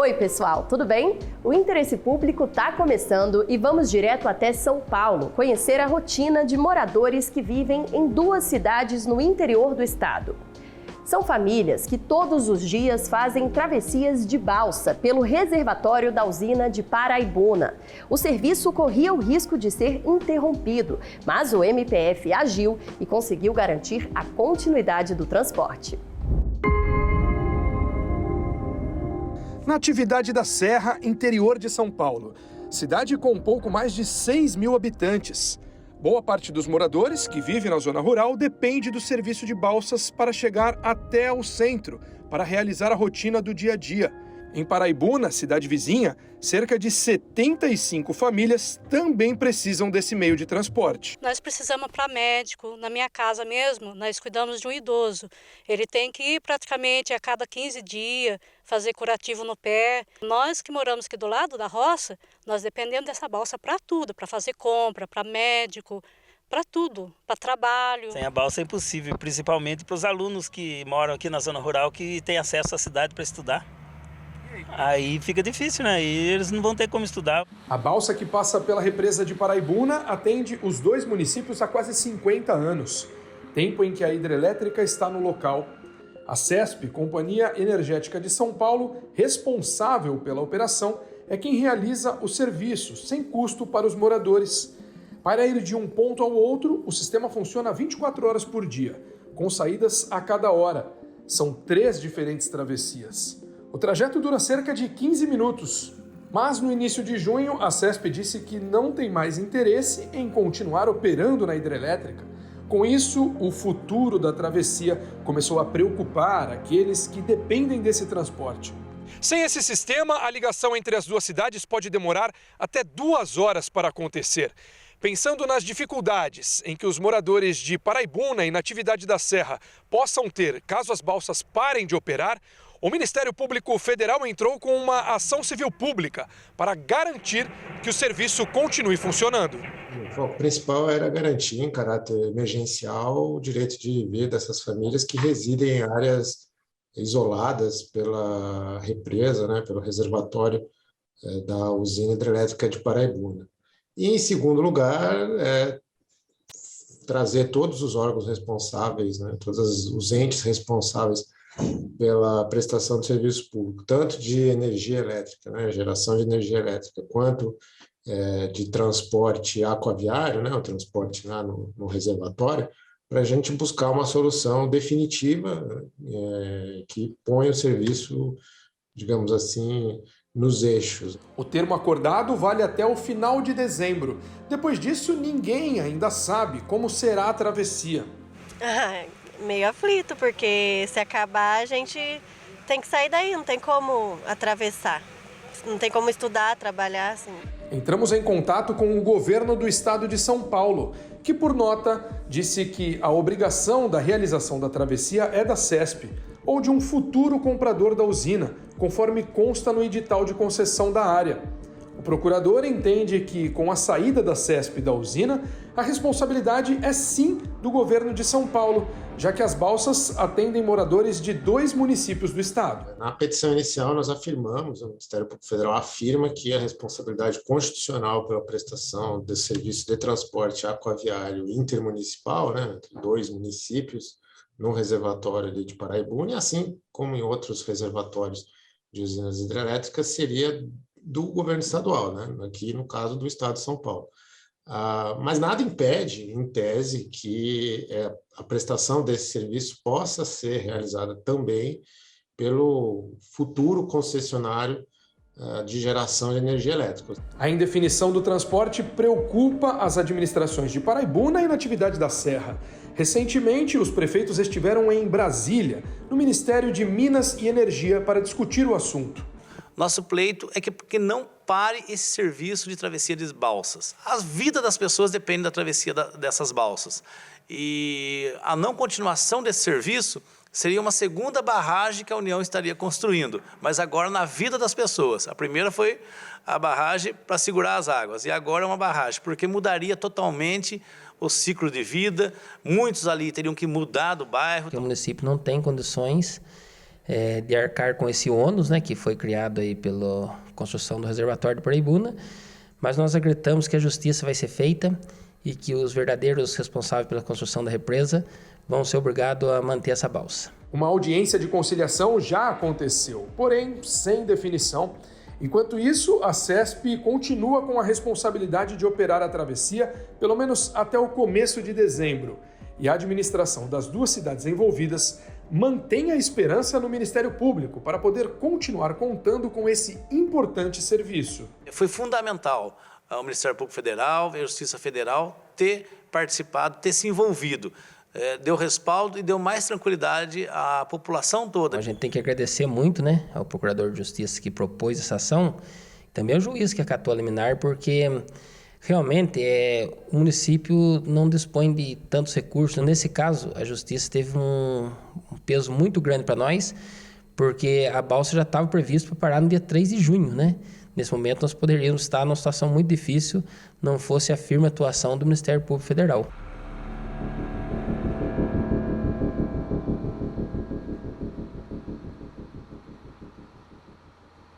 Oi, pessoal, tudo bem? O Interesse Público está começando e vamos direto até São Paulo conhecer a rotina de moradores que vivem em 2 cidades no interior do estado. São famílias que todos os dias fazem travessias de balsa pelo reservatório da usina de Paraibuna. O serviço corria o risco de ser interrompido, mas o MPF agiu e conseguiu garantir a continuidade do transporte. Natividade da Serra, interior de São Paulo. Cidade com um pouco mais de 6 mil habitantes. Boa parte dos moradores que vivem na zona rural depende do serviço de balsas para chegar até o centro, para realizar a rotina do dia a dia. Em Paraibuna, cidade vizinha, cerca de 75 famílias também precisam desse meio de transporte. Nós precisamos para médico. Na minha casa mesmo, nós cuidamos de um idoso. Ele tem que ir praticamente a cada 15 dias, fazer curativo no pé. Nós que moramos aqui do lado da roça, nós dependemos dessa balsa para tudo, para fazer compra, para médico, para tudo, para trabalho. Sem a balsa é impossível, principalmente para os alunos que moram aqui na zona rural, que têm acesso à cidade para estudar. Aí fica difícil, né? E eles não vão ter como estudar. A balsa que passa pela represa de Paraibuna atende os 2 municípios há quase 50 anos, tempo em que a hidrelétrica está no local. A CESP, Companhia Energética de São Paulo, responsável pela operação, é quem realiza o serviço, sem custo para os moradores. Para ir de um ponto ao outro, o sistema funciona 24 horas por dia, com saídas a cada hora. São 3 diferentes travessias. O trajeto dura cerca de 15 minutos, mas no início de junho a CESP disse que não tem mais interesse em continuar operando na hidrelétrica. Com isso, o futuro da travessia começou a preocupar aqueles que dependem desse transporte. Sem esse sistema, a ligação entre as 2 cidades pode demorar até 2 horas para acontecer. Pensando nas dificuldades em que os moradores de Paraibuna e Natividade da Serra possam ter caso as balsas parem de operar, o Ministério Público Federal entrou com uma ação civil pública para garantir que o serviço continue funcionando. O foco principal era garantir, em caráter emergencial, o direito de vida dessas famílias que residem em áreas isoladas pela represa, pelo reservatório da usina hidrelétrica de Paraibuna. E, em segundo lugar, trazer todos os órgãos responsáveis, todos os entes responsáveis pela prestação de serviço público, tanto de energia elétrica, geração de energia elétrica, quanto de transporte aquaviário, o transporte lá no reservatório, para a gente buscar uma solução definitiva que ponha o serviço, digamos assim, nos eixos. O termo acordado vale até o final de dezembro. Depois disso, ninguém ainda sabe como será a travessia. Meio aflito, porque se acabar a gente tem que sair daí, não tem como atravessar, não tem como estudar, trabalhar assim. Entramos em contato com o governo do estado de São Paulo, que por nota disse que a obrigação da realização da travessia é da CESP ou de um futuro comprador da usina, conforme consta no edital de concessão da área. O procurador entende que, com a saída da CESP da usina, a responsabilidade é sim do governo de São Paulo, já que as balsas atendem moradores de 2 municípios do estado. Na petição inicial, nós afirmamos, o Ministério Público Federal afirma que a responsabilidade constitucional pela prestação de serviço de transporte aquaviário intermunicipal, entre 2 municípios, no reservatório ali de Paraibuna, assim como em outros reservatórios de usinas hidrelétricas, seria do governo estadual, aqui no caso do estado de São Paulo. Mas nada impede, em tese, que a prestação desse serviço possa ser realizada também pelo futuro concessionário de geração de energia elétrica. A indefinição do transporte preocupa as administrações de Paraibuna e Natividade da Serra. Recentemente, os prefeitos estiveram em Brasília, no Ministério de Minas e Energia, para discutir o assunto. Nosso pleito é que não pare esse serviço de travessia de balsas. A vida das pessoas depende da travessia dessas balsas. E a não continuação desse serviço seria uma segunda barragem que a União estaria construindo, mas agora na vida das pessoas. A primeira foi a barragem para segurar as águas, e agora é uma barragem, porque mudaria totalmente o ciclo de vida, muitos ali teriam que mudar do bairro. O município não tem condições de arcar com esse ônus, né, que foi criado aí pela construção do reservatório do Paraibuna, mas nós acreditamos que a justiça vai ser feita e que os verdadeiros responsáveis pela construção da represa vão ser obrigados a manter essa balsa. Uma audiência de conciliação já aconteceu, porém sem definição. Enquanto isso, a CESP continua com a responsabilidade de operar a travessia pelo menos até o começo de dezembro. E a administração das duas cidades envolvidas mantém a esperança no Ministério Público para poder continuar contando com esse importante serviço. Foi fundamental o Ministério Público Federal e a Justiça Federal ter participado, ter se envolvido. Deu respaldo e deu mais tranquilidade à população toda. A gente tem que agradecer muito, né, ao Procurador de Justiça que propôs essa ação, também ao juiz que acatou a liminar, porque realmente o município não dispõe de tantos recursos. Nesse caso, a Justiça teve um peso muito grande para nós, porque a balsa já estava prevista para parar no dia 3 de junho, né? Nesse momento, nós poderíamos estar numa situação muito difícil, não fosse a firme atuação do Ministério Público Federal.